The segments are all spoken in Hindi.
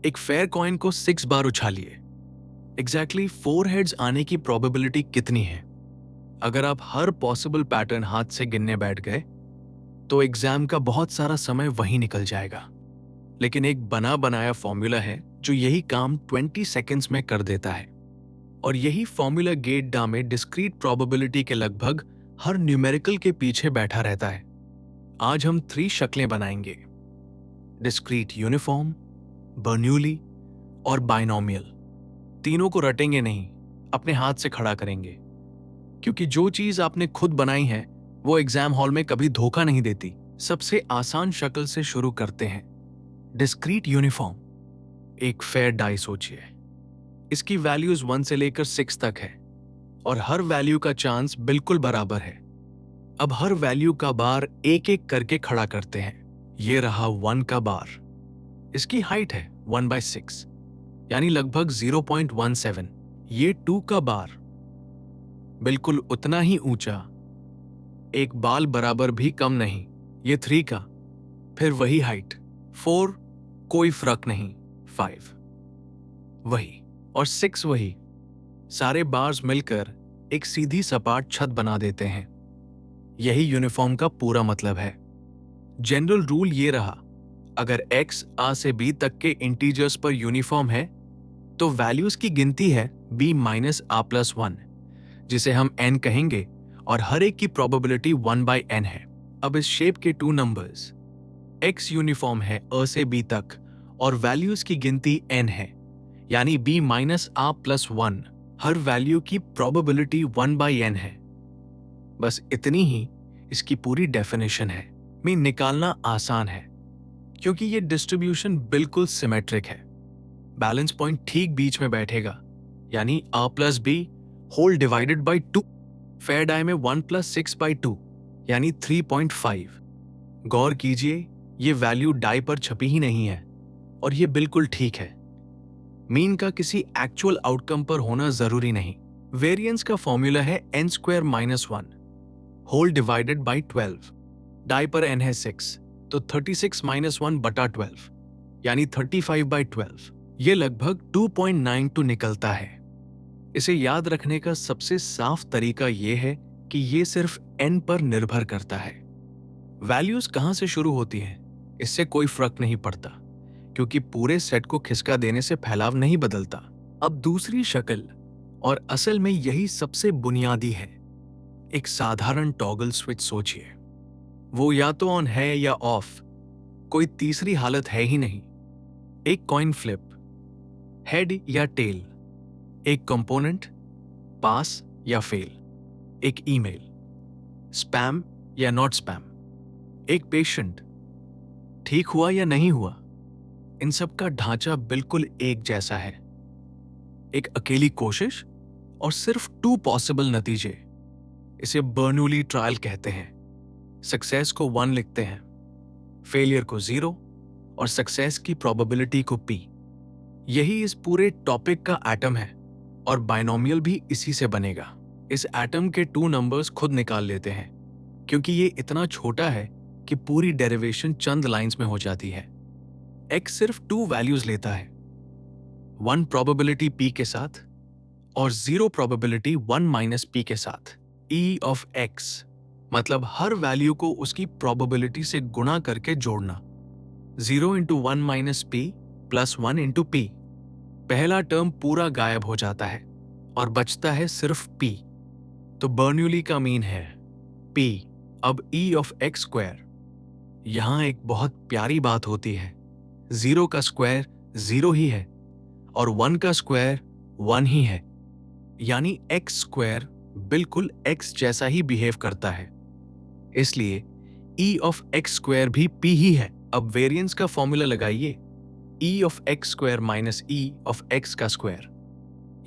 एक फेयर कॉइन को 6 बार उछालिए। एग्जैक्टली 4 हेड्स आने की प्रोबेबिलिटी कितनी है? अगर आप हर पॉसिबल पैटर्न हाथ से गिनने बैठ गए तो एग्जाम का बहुत सारा समय वहीं निकल जाएगा। लेकिन एक बना बनाया फॉर्मूला है जो यही काम 20 सेकेंड्स में कर देता है। और यही फॉर्मूला गेट डा में डिस्क्रीट प्रोबेबिलिटी के लगभग हर न्यूमेरिकल के पीछे बैठा रहता है। आज हम 3 शक्लें बनाएंगे: डिस्क्रीट यूनिफॉर्म, बर्नूली और बाइनोमियल। तीनों को रटेंगे नहीं, अपने हाथ से खड़ा करेंगे, क्योंकि जो चीज आपने खुद बनाई है वो एग्जाम हॉल में कभी धोखा नहीं देती। सबसे आसान शक्ल से शुरू करते हैं। Discrete uniform. एक फेयर डाई सोचिए। इसकी वैल्यूज 1 से लेकर 6 तक है और हर वैल्यू का चांस बिल्कुल बराबर है। अब हर वैल्यू का बार एक एक करके खड़ा करते हैं। ये रहा 1 का बार। इसकी हाइट है 1/6 यानी लगभग 0.17। ये 2 का बार, बिल्कुल उतना ही ऊंचा, एक बाल बराबर भी कम नहीं। ये 3 का, फिर वही हाइट। 4 कोई फर्क नहीं, 5 वही और 6 वही। सारे बार्स मिलकर एक सीधी सपाट छत बना देते हैं। यही यूनिफॉर्म का पूरा मतलब है। जनरल रूल ये रहा, अगर x a से b तक के इंटीजर्स पर यूनिफॉर्म है तो वैल्यूज की गिनती है b माइनस a प्लस 1, जिसे हम n कहेंगे, और हर एक की प्रोबेबिलिटी 1/n है। अब इस शेप के 2 नंबर्स, x यूनिफॉर्म है a से b तक और वैल्यूज की गिनती n है, यानी b minus a plus 1, her value की प्रोबेबिलिटी 1/n है। बस इतनी ही इसकी पूरी डेफिनेशन है। मीन निकालना आसान है क्योंकि ये डिस्ट्रीब्यूशन बिल्कुल सिमेट्रिक है। बैलेंस पॉइंट ठीक बीच में बैठेगा, यानी a plus b whole divided by 2। Fair die में 1 प्लस 6/2 यानी 3.5। गौर कीजिए, ये वैल्यू डाई पर छपी ही नहीं है और ये बिल्कुल ठीक है। मीन का किसी एक्चुअल आउटकम पर होना जरूरी नहीं। वेरिएंस का फॉर्मूला है n² minus 1 whole divided by 12। Die पर n है 6, तो 36 माइनस 1 बटा 12 यानी 35/12। ये लगभग 2.92 निकलता है। इसे याद रखने का सबसे साफ तरीका यह है कि ये सिर्फ n पर निर्भर करता है। वैल्यूज कहां से शुरू होती हैं इससे कोई फर्क नहीं पड़ता, क्योंकि पूरे सेट को खिसका देने से फैलाव नहीं बदलता। अब दूसरी शक्ल, और असल में यही सबसे बुनियादी है। एक साधारण टॉगल स्विच सोचिए। वो या तो ऑन है या ऑफ, कोई तीसरी हालत है ही नहीं। एक कॉइन फ्लिप, हेड या टेल। एक कंपोनेंट, पास या फेल। एक ईमेल, स्पैम या नॉट स्पैम। एक पेशेंट, ठीक हुआ या नहीं हुआ। इन सब का ढांचा बिल्कुल एक जैसा है। एक अकेली कोशिश और सिर्फ 2 पॉसिबल नतीजे। इसे बर्नूली ट्रायल कहते हैं। सक्सेस को 1 लिखते हैं, फेलियर को 0 और सक्सेस की प्रोबेबिलिटी को p। यही इस पूरे टॉपिक का एटम है और बाइनोमियल भी इसी से बनेगा। इस एटम के 2 नंबर्स खुद निकाल लेते हैं, क्योंकि ये इतना छोटा है कि पूरी डेरिवेशन चंद लाइंस में हो जाती है। x सिर्फ 2 वैल्यूज लेता है, 1 प्रोबेबिलिटी p के साथ और 0 प्रोबेबिलिटी 1 माइनस p के साथ। e ऑफ x मतलब हर वैल्यू को उसकी प्रोबेबिलिटी से गुणा करके जोड़ना। 0 into 1 minus p plus 1 into p। पहला टर्म पूरा गायब हो जाता है और बचता है सिर्फ p। तो बर्नूली का मीन है p। अब e ऑफ x स्क्वायर। यहां एक बहुत प्यारी बात होती है, 0 का स्क्वायर 0 ही है और 1 का स्क्वायर 1 ही है, यानी x स्क्वायर बिल्कुल x जैसा ही बिहेव करता है। इसलिए e ऑफ x स्क्वायर भी p ही है। अब वेरिएंस का फॉर्मूला लगाइए, e of x square minus e of x का स्क्वायर,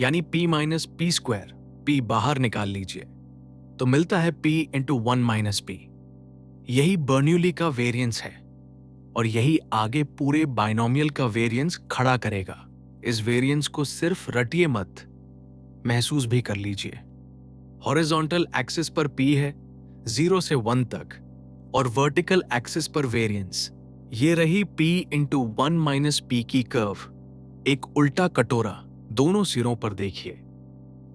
यानी p minus p square. p बाहर निकाल लीजिए तो मिलता है p इंटू 1 माइनस p। यही बर्नूली का वेरिएंस है और यही आगे पूरे बाइनोमियल का वेरिएंस खड़ा करेगा। इस वेरिएंस को सिर्फ रटिए मत, महसूस भी कर लीजिए। हॉरिजॉन्टल एक्सिस पर p है 0 से 1 तक और वर्टिकल एक्सिस पर वेरिएंस। ये रही p इंटू 1 माइनस p की कर्व। एक उल्टा कटोरा दोनों सिरों पर देखिए।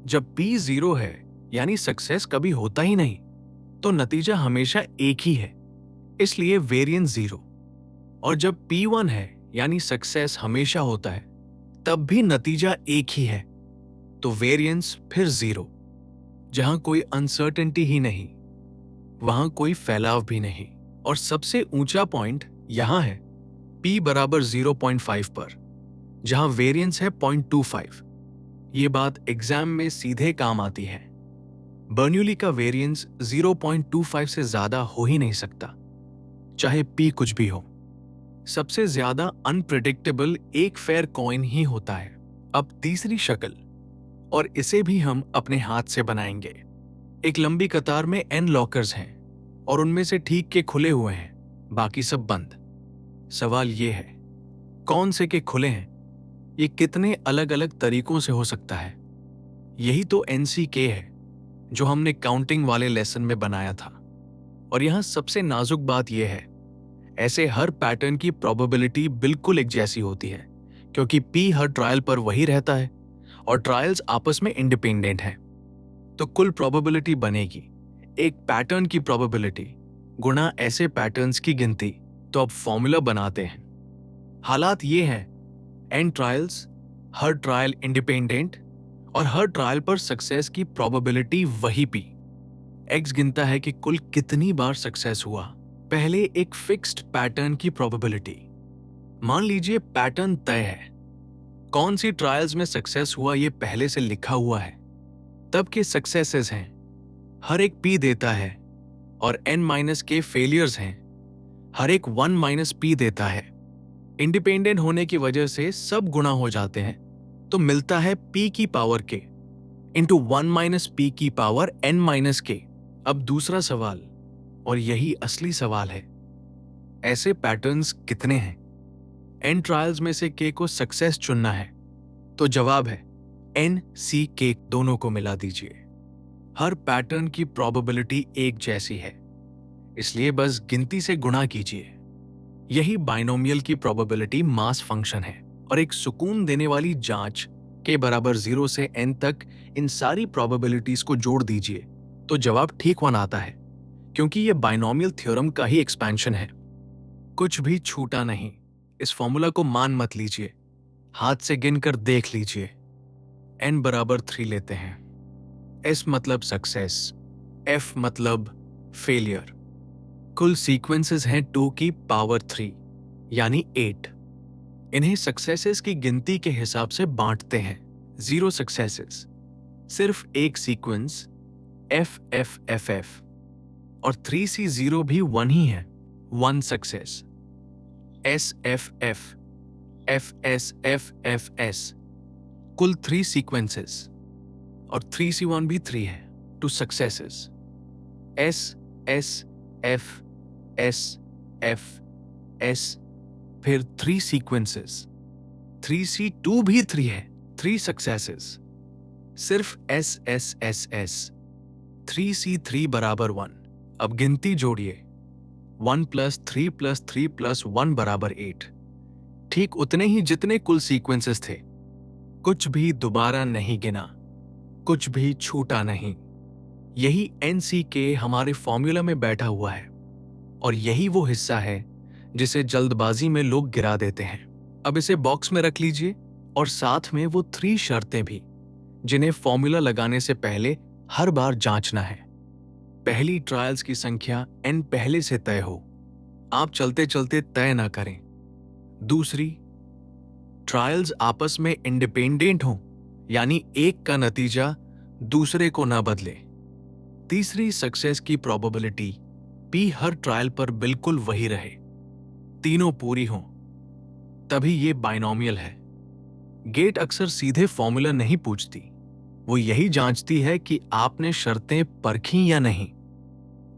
जब P 0 है यानी सक्सेस कभी होता ही नहीं, तो नतीजा हमेशा एक ही है, इसलिए वेरिएंस 0। और जब P 1 है यानी सक्सेस हमेशा होता है, तब भी नतीजा एक ही है, तो वेरिएंस फिर 0। जहां कोई अनसर्टेनिटी ही नहीं, वहां कोई फैलाव भी नहीं। और सबसे ऊंचा पॉइंट यहां है, P बराबर 0.5 पर, जहां वेरिएंस है 0.25। ये बात एग्जाम में सीधे काम आती है। बर्नौली का वेरिएंस 0.25 से ज्यादा हो ही नहीं सकता, चाहे P कुछ भी हो। सबसे ज्यादा अनप्रिडिक्टेबल एक फेयर कॉइन ही होता है। अब तीसरी शक्ल, और इसे भी हम अपने हाथ से बनाएंगे। एक लंबी कतार में n लॉकर्स हैं और उनमें से ठीक के खुले हुए हैं, बाकी सब बंद। सवाल ये है, कौन से के खुले हैं? ये कितने अलग अलग तरीकों से हो सकता है? यही तो NCK है जो हमने काउंटिंग वाले लेसन में बनाया था। और यहां सबसे नाजुक बात यह है, ऐसे हर पैटर्न की प्रोबेबिलिटी बिल्कुल एक जैसी होती है, क्योंकि P हर ट्रायल पर वही रहता है और ट्रायल्स आपस में इंडिपेंडेंट हैं। तो कुल प्रोबेबिलिटी बनेगी एक पैटर्न की प्रोबेबिलिटी गुणा ऐसे पैटर्न्स की गिनती। तो अब फॉर्मूला बनाते हैं। हालात ये हैं, n ट्रायल्स, हर ट्रायल इंडिपेंडेंट और हर ट्रायल पर सक्सेस की प्रोबेबिलिटी वही P। X गिनता है कि कुल कितनी बार सक्सेस हुआ। पहले एक फिक्स्ड पैटर्न की प्रोबेबिलिटी, मान लीजिए पैटर्न तय है, कौन सी ट्रायल्स में सक्सेस हुआ ये पहले से लिखा हुआ है, तब के सक्सेसेस हैं, हर एक P देता है, और n-k फेलियर्स हैं, हर एक 1 - P देता है। इंडिपेंडेंट होने की वजह से सब गुणा हो जाते हैं, तो मिलता है P की पावर k इंटू 1 - P की पावर n-k। अब दूसरा सवाल, और यही असली सवाल है, ऐसे पैटर्न्स कितने हैं? n ट्रायल्स में से k को सक्सेस चुनना है, तो जवाब है n, c, k दोनों को मिला दीजिए। हर पैटर्न की प्रोबेबिलिटी एक जैसी है, इसलिए बस गिनती से गुणा कीजिए। यही बाइनोमियल की प्रोबेबिलिटी मास फंक्शन है। और एक सुकून देने वाली जांच, k बराबर 0 से n तक इन सारी प्रोबेबिलिटीज को जोड़ दीजिए, तो जवाब ठीक 1 आता है, क्योंकि यह बाइनोमियल थ्योरम का ही एक्सपेंशन है। कुछ भी छूटा नहीं। इस फॉर्मूला को मान मत लीजिए, हाथ से गिनकर देख लीजिए। n बराबर 3 लेते हैं, S मतलब सक्सेस, F मतलब फेलियर। कुल सीक्वेंसेस हैं 2 की पावर 3 यानी 8। इन्हें सक्सेसेस की गिनती के हिसाब से बांटते हैं। 0 सक्सेसेस, सिर्फ एक सीक्वेंस FFFF, और 3C0 भी 1 ही है, 1 सक्सेस। SFF, FSFFS, कुल 3 सीक्वेंसेस, और 3C1 भी 3 है, 2 सक्सेसेस। SSF, SFS, फिर 3 सीक्वेंसेस, 3C2 भी 3 है, 3 सक्सेसेस। सिर्फ SSSS, 3C3 बराबर 1। अब गिनती जोड़िए, 1 + 3 + 3 + 1 बराबर 8, ठीक उतने ही जितने कुल सीक्वेंसेस थे। कुछ भी दोबारा नहीं गिना, कुछ भी छूटा नहीं। यही NCK हमारे फॉर्मूला में बैठा हुआ है, और यही वो हिस्सा है जिसे जल्दबाजी में लोग गिरा देते हैं। अब इसे बॉक्स में रख लीजिए, और साथ में वो 3 शर्तें भी, जिन्हें फॉर्मूला लगाने से पहले हर बार जांचना है। पहली, ट्रायल्स की संख्या n पहले से तय हो, आप चलते चलते तय ना करें। दूसरी, ट्रायल्स आपस में इंडिपेंडेंट हों, यानी एक का नतीजा दूसरे को ना बदले। तीसरी, सक्सेस की प्रोबेबिलिटी P हर ट्रायल पर बिल्कुल वही रहे। तीनों पूरी हों, तभी ये बाइनोमियल है। गेट अक्सर सीधे फॉर्मूला नहीं पूछती, वो यही जांचती है कि आपने शर्तें परखी या नहीं।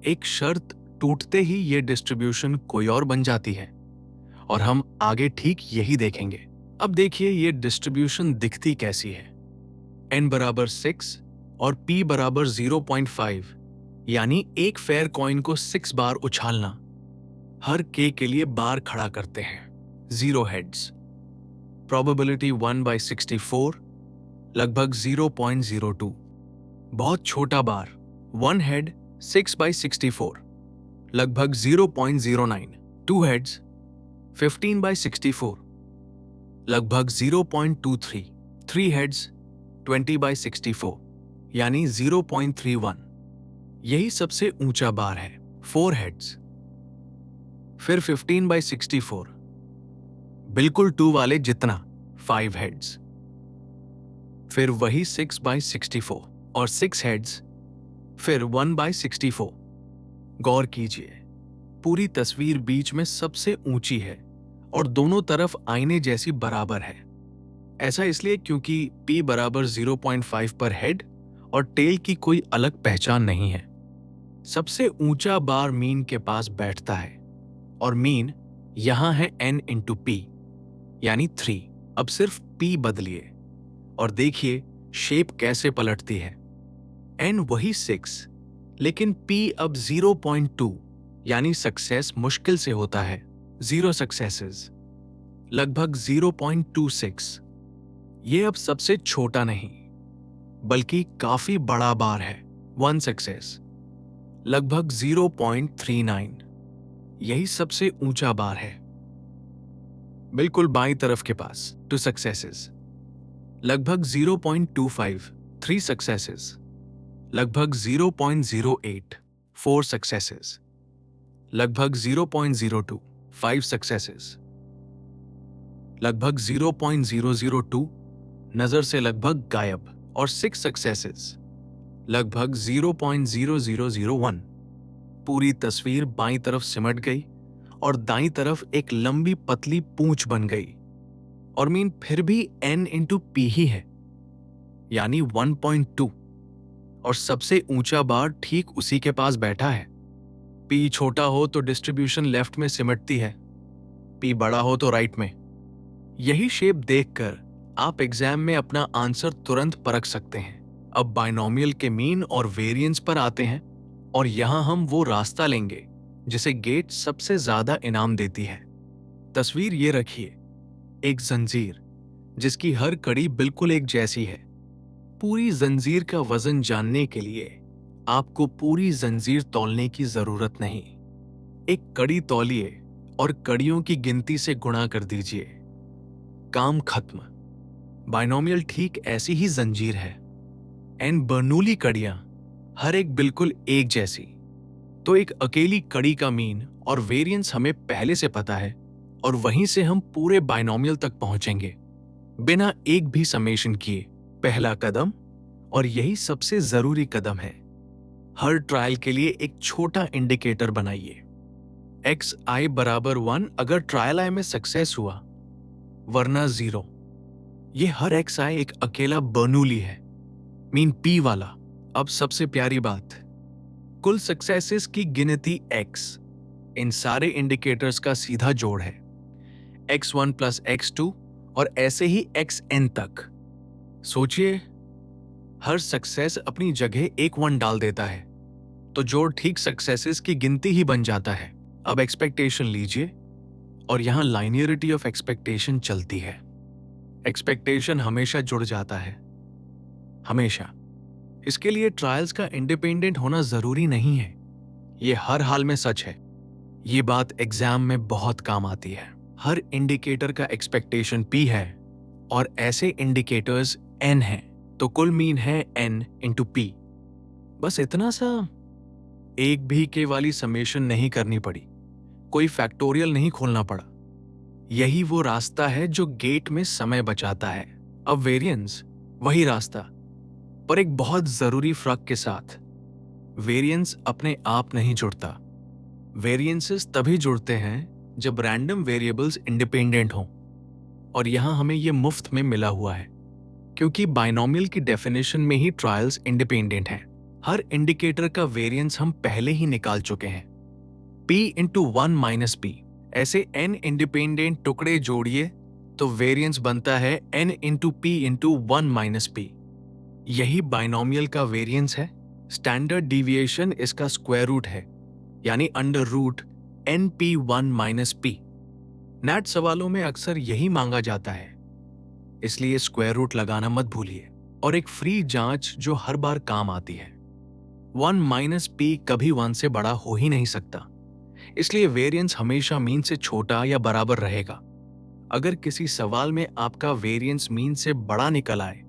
एक शर्त टूटते ही ये डिस्ट्रीब्यूशन कोई और बन जाती है, और हम आगे ठीक यही देखेंगे। अब देखिए ये डिस्ट्रीब्यूशन दिखती कैसी है। n बराबर 6 और P बराबर 0.5, यानी एक फेयर कॉइन को 6 बार उछालना। हर k के लिए बार खड़ा करते हैं, 0 हेड्स। प्रोबेबिलिटी 1/64, लगभग 0.02। बहुत छोटा बार 1 हेड 6/64, लगभग 0.09। 2 हेड्स 15/64, लगभग 0.23। 3 हेड्स 20/64, यानी 0.31। यही सबसे ऊंचा बार है। 4 हेड्स, फिर 15/64, बिल्कुल 2 वाले जितना 5 हेड्स, फिर वही 6/64 और 6 हेड्स, फिर 1/64। गौर कीजिए, पूरी तस्वीर बीच में सबसे ऊंची है और दोनों तरफ आईने जैसी बराबर है। ऐसा इसलिए क्योंकि P बराबर 0.5 पर हेड और टेल की कोई अलग पहचान नहीं है। सबसे ऊंचा बार मीन के पास बैठता है और मीन यहां है n इंटू P, यानी 3। अब सिर्फ P बदलिए और देखिए शेप कैसे पलटती है। n वही 6, लेकिन P अब 0.2, यानी सक्सेस मुश्किल से होता है। 0 सक्सेसेस, लगभग 0.26। ये अब सबसे छोटा नहीं, बल्कि काफी बड़ा बार है। 1 सक्सेस, लगभग 0.39। यही सबसे ऊंचा बार है। बिल्कुल बाईं तरफ के पास 2 सक्सेसेस, लगभग 0.25। 3 सक्सेसेस, लगभग 0.08। 4 सक्सेसेस, लगभग 0.02। 5 सक्सेसेस, लगभग 0.002, नजर से लगभग गायब। और 6 सक्सेसेस, लगभग 0.0001। पूरी तस्वीर बाईं तरफ सिमट गई और दाईं तरफ एक लंबी पतली पूंछ बन गई। और मीन फिर भी n इंटू P ही है, यानी 1.2। और सबसे ऊंचा बार ठीक उसी के पास बैठा है। P छोटा हो तो डिस्ट्रीब्यूशन लेफ्ट में सिमटती है, P बड़ा हो तो राइट में। यही शेप देखकर आप एग्जाम में अपना आंसर तुरंत परख सकते हैं। अब बाइनोमियल के मीन और वेरिएंस पर आते हैं और यहां हम वो रास्ता लेंगे जिसे गेट सबसे ज्यादा इनाम देती है। तस्वीर ये रखिए, एक जंजीर जिसकी हर कड़ी बिल्कुल एक जैसी है। पूरी जंजीर का वजन जानने के लिए आपको पूरी जंजीर तौलने की जरूरत नहीं। एक कड़ी तौलिए और कड़ियों की गिनती से गुणा कर दीजिए, काम खत्म। बाइनोमियल ठीक ऐसी ही जंजीर है। n बर्नूली कड़ियां, हर एक बिल्कुल एक जैसी। तो एक अकेली कड़ी का मीन और वेरिएंस हमें पहले से पता है और वहीं से हम पूरे बाइनोमियल तक पहुंचेंगे बिना एक भी समेशन किए। पहला कदम, और यही सबसे जरूरी कदम है, हर ट्रायल के लिए एक छोटा इंडिकेटर बनाइए। xi बराबर 1 अगर ट्रायल i में सक्सेस हुआ, वरना 0। ये हर xi एक अकेला बर्नूली है, मीन P वाला। अब सबसे प्यारी बात, कुल सक्सेसेस की गिनती x इन सारे इंडिकेटर्स का सीधा जोड़ है। x1 प्लस x2 और ऐसे ही xn तक। सोचिए, हर सक्सेस अपनी जगह एक 1 डाल देता है तो जोड़ ठीक सक्सेसेस की गिनती ही बन जाता है। अब एक्सपेक्टेशन लीजिए और यहां लाइनियरिटी ऑफ एक्सपेक्टेशन चलती है। एक्सपेक्टेशन हमेशा जुड़ जाता है, हमेशा। इसके लिए ट्रायल्स का इंडिपेंडेंट होना जरूरी नहीं है। यह हर हाल में सच है। ये बात एग्जाम में बहुत काम आती है। हर इंडिकेटर का एक्सपेक्टेशन P है और ऐसे इंडिकेटर्स N हैं, तो कुल मीन है N इंटू P। बस इतना सा। एक भी के वाली समेशन नहीं करनी पड़ी, कोई फैक्टोरियल नहीं खोलना पड़ा। यही वो रास्ता है जो गेट में समय बचाता है। अब वेरिएंस, वही रास्ता, पर एक बहुत जरूरी फर्क के साथ। वेरिएंस अपने आप नहीं जुड़ता। वेरिएंसेस तभी जुड़ते हैं जब रैंडम वेरिएबल्स इंडिपेंडेंट हों, और यहां हमें यह मुफ्त में मिला हुआ है क्योंकि बाइनोमियल की डेफिनेशन में ही ट्रायल्स इंडिपेंडेंट हैं। हर इंडिकेटर का वेरिएंस हम पहले ही निकाल चुके हैं, P इंटू 1 माइनस P। ऐसे n इंडिपेंडेंट टुकड़े जोड़िए तो वेरिएंस बनता है n into P into 1 minus P। यही बाइनोमियल का वेरिएंस है। स्टैंडर्ड डिविएशन इसका स्क्वायर रूट है, यानी under root NP1 minus P। NET सवालों में अक्सर यही मांगा जाता है। इसलिए स्क्वायर रूट लगाना मत भूलिए। और एक फ्री जांच जो हर बार काम आती है, 1 माइनस पी कभी 1 से बड़ा हो ही नहीं सकता, इसलिए वेरिएंस हमेशा मीन से छोटा या बराबर रहेगा। अगर किसी सवाल में आपका वेरिएंस मीन से बड़ा निकल आए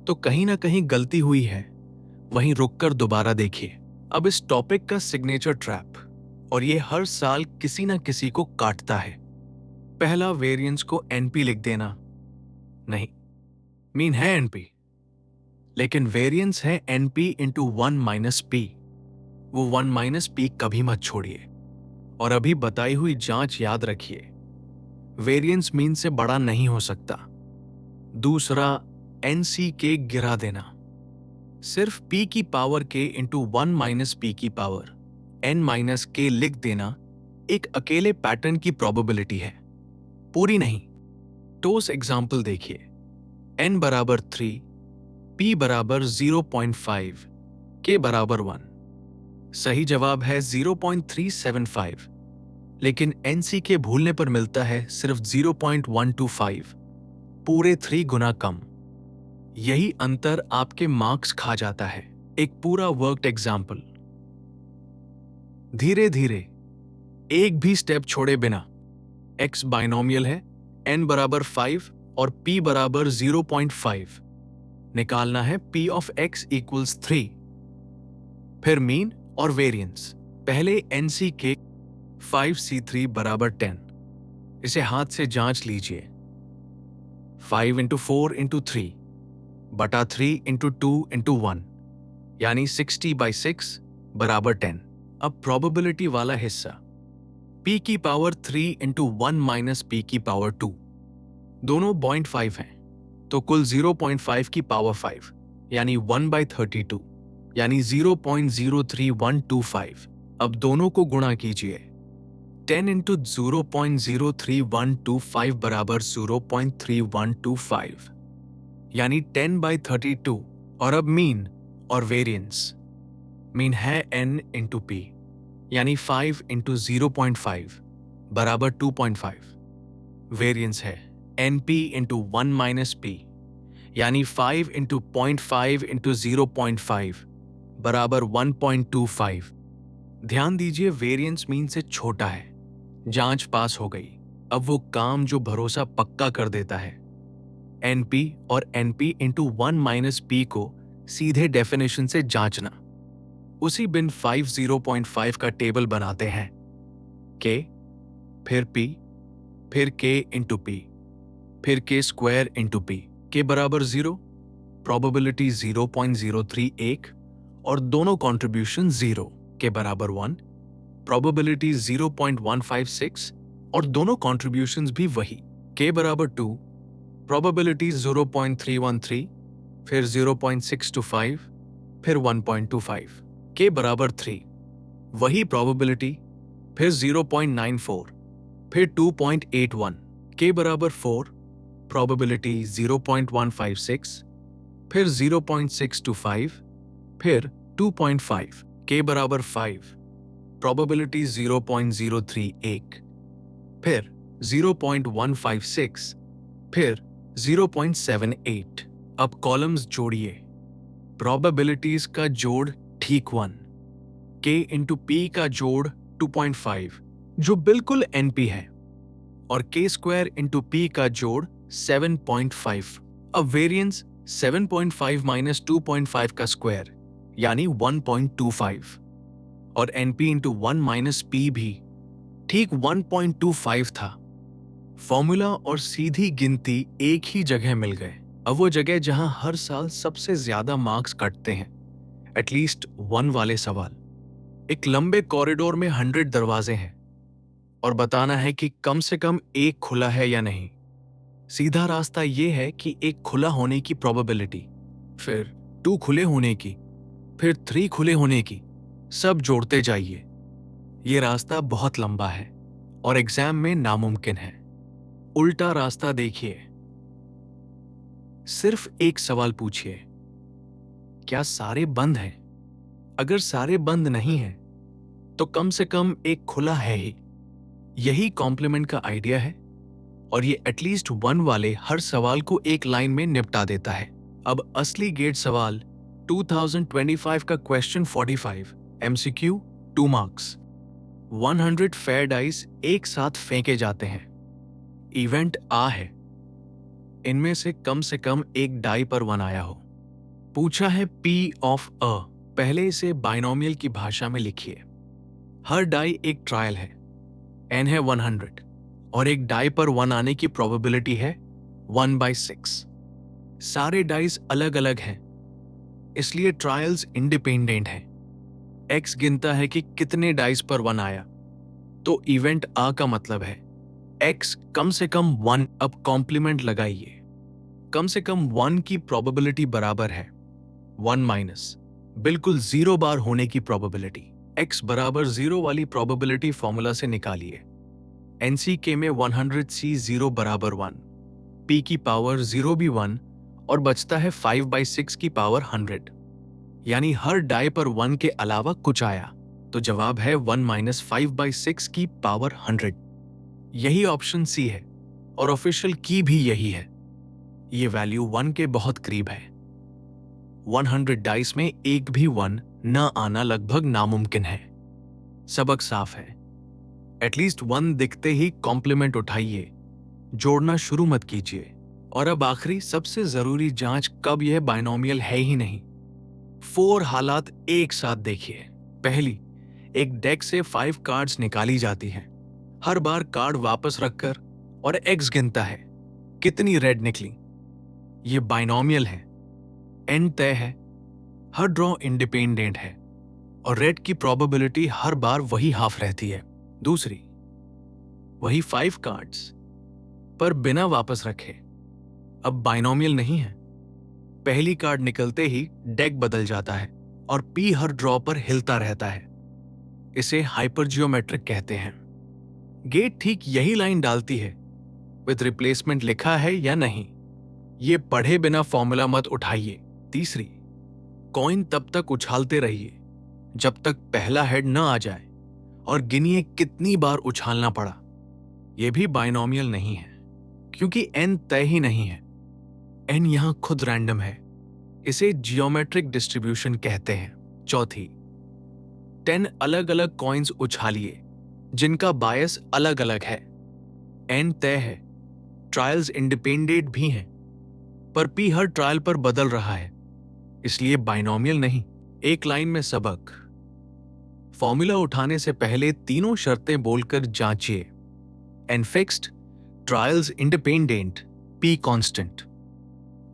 तो कहीं ना कहीं गलती हुई है, वहीं रुककर दोबारा देखिए। अब इस टॉपिक का सिग्नेचर ट्रैप, और ये हर साल किसी ना किसी को काटता है। पहला, वेरिएंस को एनपी लिख देना। नहीं, मीन है एनपी, लेकिन वेरिएंस है एनपी इंटू 1 माइनस पी। वो 1 माइनस पी कभी मत छोड़िए। और अभी बताई हुई जांच याद रखिए, वेरिएंस मीन से बड़ा नहीं हो सकता। दूसरा, एनसी के गिरा देना। सिर्फ p की power k into 1 minus P की पावर n माइनस k लिख देना एक अकेले पैटर्न की प्रोबेबिलिटी है, पूरी नहीं। ठोस एग्जाम्पल देखिए। n बराबर 3, p बराबर 0.5, k बराबर 1। सही जवाब है 0.375, लेकिन NC के भूलने पर मिलता है सिर्फ 0.125, पूरे 3 गुना कम। यही अंतर आपके मार्क्स खा जाता है। एक पूरा वर्कड एग्जाम्पल। धीरे धीरे, एक भी स्टेप छोड़े बिना, x बाइनोमियल है, n बराबर 5 और p बराबर 0.5। निकालना है p ऑफ x इक्वल्स 3। फिर मीन और वेरिएंस। पहले NC के 5C3 बराबर 10, इसे हाथ से जांच लीजिए। 5 इंटू 4 इंटू 3 बटा 3 इंटू 2 इंटू 1, यानी 60/6 बराबर 10। अब प्रोबेबिलिटी वाला हिस्सा, p की पावर 3 इंटू 1 माइनस पी की पावर 2, दोनों 0.5 हैं, तो कुल 0.5 की पावर 5, यानी 1/32, यानी 0.03125। अब दोनों को गुणा कीजिए। 10 इंटू 0.03125 बराबर 0.3125, यानी 10/32। और अब मीन और वेरिएंस। मीन है n इंटू पी, यानी 5 इंटू 0.5 बराबर 2.5। वेरिएंस है np इंटू 1 माइनस पी, यानी 5 इंटू 0.5 इंटू 0.5 बराबर 1.25। ध्यान दीजिए, वेरिएंस मीन से छोटा है। जांच पास हो गई। अब वो काम जो भरोसा पक्का कर देता है, NP और NP इंटू 1 माइनस पी को सीधे डेफिनेशन से जांचना। उसी बिन 5 0.5 का टेबल बनाते हैं। K, फिर P, फिर K इंटू P, फिर K square into P। K बराबर 0, प्रोबेबिलिटी 0.031 और दोनों कॉन्ट्रीब्यूशन 0। K बराबर 1, प्रोबेबिलिटी 0.156 और दोनों कॉन्ट्रीब्यूशंस भी वही। K बराबर 2, प्रोबेबिलिटी 0.313, फिर 0.625, फिर 1.25। K बराबर 3, वही प्रोबेबिलिटी, फिर 0.94, फिर 2.81। K बराबर 4, प्रोबेबिलिटी 0.156, फिर 0.625, फिर 2.5। K बराबर 5, प्रोबेबिलिटी 0.031, फिर 0.156, फिर 0.78। अब कॉलम्स जोड़िए। प्रोबेबिलिटीज का जोड़ ठीक 1, K इंटू P का जोड़ 2.5 जो बिल्कुल NP है, और K स्क्वायर इंटू P का जोड़ 7.5। अब वेरिएंस 7.5 माइनस 2.5 का स्क्वायर, यानी 1.25, और NP इंटू 1 माइनस P भी ठीक 1.25 था। फॉर्मूला और सीधी गिनती एक ही जगह मिल गए। अब वो जगह जहां हर साल सबसे ज्यादा मार्क्स कटते हैं, एटलीस्ट 1 वाले सवाल। एक लंबे कॉरिडोर में 100 दरवाजे हैं और बताना है कि कम से कम एक खुला है या नहीं। सीधा रास्ता यह है कि एक खुला होने की प्रोबेबिलिटी, फिर 2 खुले होने की, फिर 3 खुले होने की, सब जोड़ते जाइए। ये रास्ता बहुत लंबा है और एग्जाम में नामुमकिन है। उल्टा रास्ता देखिए। सिर्फ एक सवाल पूछिए, क्या सारे बंद हैं? अगर सारे बंद नहीं हैं, तो कम से कम एक खुला है ही। यही कॉम्प्लीमेंट का आइडिया है। और ये एटलीस्ट 1 वाले हर सवाल को एक लाइन में निपटा देता है। अब असली गेट सवाल 2025 का question 45 MCQ 2 marks. 100 fair dice एक साथ फेंके जाते हैं। इवेंट आ है, इनमें से कम एक डाई पर 1 आया हो। पूछा है P ऑफ अ। पहले इसे बाइनोमियल की भाषा में लिखिए। हर डाई एक ट्रायल है, n है 100 और एक डाई पर 1 आने की प्रोबेबिलिटी है 1/6। सारे डाइस अलग अलग हैं, इसलिए ट्रायल्स इंडिपेंडेंट हैं। x गिनता है कि कितने डाइस पर 1 आया, तो इवेंट आ का मतलब है x कम से कम 1। अब कॉम्प्लीमेंट लगाइए। कम से कम 1 की प्रोबेबिलिटी बराबर है 1 माइनस बिल्कुल 0 बार होने की प्रोबेबिलिटी। x बराबर 0 वाली प्रोबेबिलिटी फॉर्मूला से निकालिए। NCK में 100C 0 बराबर 1, P की पावर 0 भी 1 और बचता है 5/6 की पावर 100, यानी हर डाई पर 1 के अलावा कुछ आया, तो जवाब है 1 माइनस 5/6 की पावर 100। यही ऑप्शन सी है और ऑफिशियल की भी यही है। ये वैल्यू 1 के बहुत करीब है। 100 डाइस में एक भी 1 न आना लगभग नामुमकिन है। सबक साफ है, एटलीस्ट 1 दिखते ही कॉम्प्लीमेंट उठाइए, जोड़ना शुरू मत कीजिए। और अब आखिरी सबसे जरूरी जांच, कब यह बाइनोमियल है ही नहीं। 4 हालात एक साथ देखिए। पहली, एक डेक से 5 कार्ड्स निकाली जाती हैं। हर बार कार्ड वापस रखकर और x गिनता है कितनी रेड निकली। ये बाइनोमियल है, n तय है, हर ड्रॉ इंडिपेंडेंट है और रेड की प्रोबेबिलिटी हर बार वही हाफ रहती है। दूसरी, वही 5 कार्ड्स पर बिना वापस रखे, अब बाइनोमियल नहीं है। पहली कार्ड निकलते ही डेक बदल जाता है और P हर ड्रॉ पर हिलता रहता है। इसे हाइपरजियोमेट्रिक कहते हैं। गेट ठीक यही लाइन डालती है, विद रिप्लेसमेंट लिखा है या नहीं, ये पढ़े बिना फॉर्मूला मत उठाइए। तीसरी, कॉइन तब तक उछालते रहिए जब तक पहला हेड न आ जाए और गिनिए कितनी बार उछालना पड़ा। यह भी बाइनोमियल नहीं है, क्योंकि n तय ही नहीं है। n यहां खुद रैंडम है, इसे जियोमेट्रिक डिस्ट्रीब्यूशन कहते हैं। चौथी, 10 अलग अलग कॉइन्स उछालिए जिनका बायस अलग अलग है। n तय है, ट्रायल्स इंडिपेंडेंट भी हैं, पर P हर ट्रायल पर बदल रहा है, इसलिए बाइनोमियल नहीं। एक लाइन में सबक, फॉर्मूला उठाने से पहले तीनों शर्तें बोलकर जांचिए। n fixed, trials independent, P constant.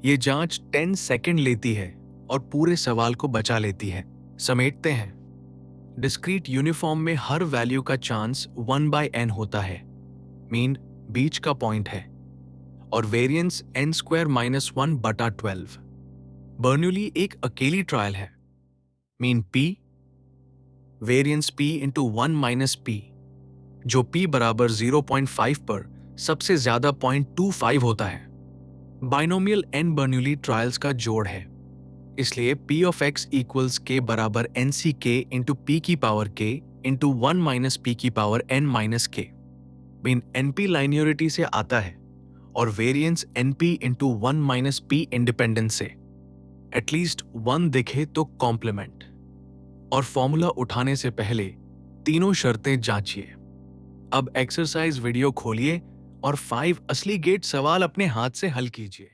ये जांच 10 सेकंड लेती है और पूरे सवाल को बचा लेती है। समेटते हैं, डिस्क्रीट यूनिफॉर्म में हर वैल्यू का चांस 1/n होता है, मीन बीच का पॉइंट है, और वेरिएंस n² - 1/12। बर्नौली एक अकेली ट्रायल है, mean P variance P into 1 - P, जो P बराबर 0.5 पर सबसे ज्यादा 0.25 होता है। बाइनोमियल n बर्नौली ट्रायल्स का जोड़ है, इसलिए P of x equals k बराबर NCK इंटू P की पावर k इंटू 1 - P की power n - k। Mean NP लाइनियरिटी से आता है और variance NP into 1 - P independence से। एटलीस्ट 1 दिखे तो कॉम्प्लीमेंट, और फॉर्मूला उठाने से पहले तीनों शर्तें जांचिए। अब एक्सरसाइज वीडियो खोलिए और 5 असली गेट सवाल अपने हाथ से हल कीजिए।